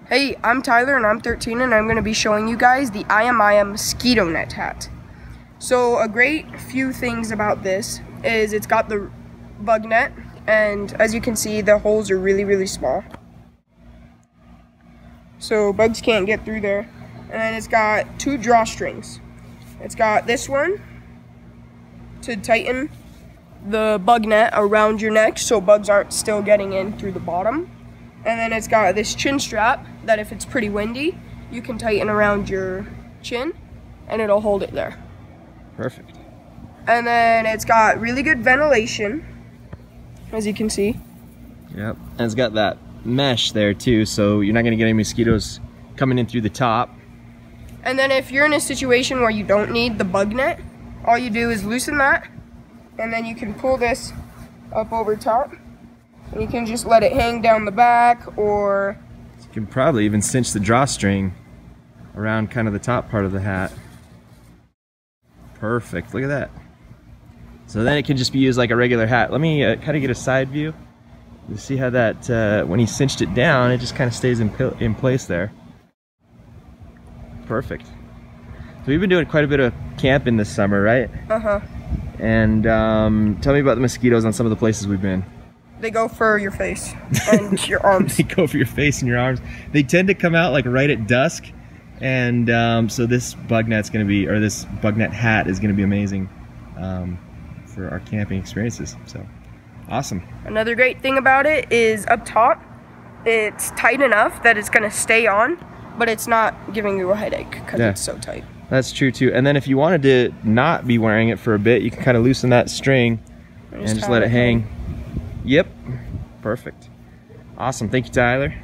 Hey, I'm Tyler and I'm 13 and I'm going to be showing you guys the AYAMAYA Mosquito Net Hat. So a great few things about this is it's got the bug net, and as you can see the holes are really small. So bugs can't get through there. And then it's got two drawstrings. It's got this one to tighten the bug net around your neck so bugs aren't still getting in through the bottom. And then it's got this chin strap that if it's pretty windy, you can tighten around your chin and it'll hold it there. Perfect. And then it's got really good ventilation, as you can see. Yep, and it's got that mesh there too, so you're not gonna get any mosquitoes coming in through the top. And then if you're in a situation where you don't need the bug net, all you do is loosen that, and then you can pull this up over top. And you can just let it hang down the back, or you can probably even cinch the drawstring around kind of the top part of the hat. Perfect, look at that. So then it can just be used like a regular hat. Let me kind of get a side view. You see how that, when he cinched it down, it just kind of stays in place there. Perfect. So we've been doing quite a bit of camping this summer, right? Uh-huh. And tell me about the mosquitoes on some of the places we've been. They go for your face and your arms. They go for your face and your arms. They tend to come out like right at dusk, and so this bug net's going to be, or this bug net hat is going to be amazing for our camping experiences. So awesome. Another great thing about it is up top, it's tight enough that it's going to stay on, but it's not giving you a headache because it's so tight. That's true too. And then if you wanted to not be wearing it for a bit, you can kind of loosen that string and just let it hang. Yep, perfect. Awesome, thank you, Tyler.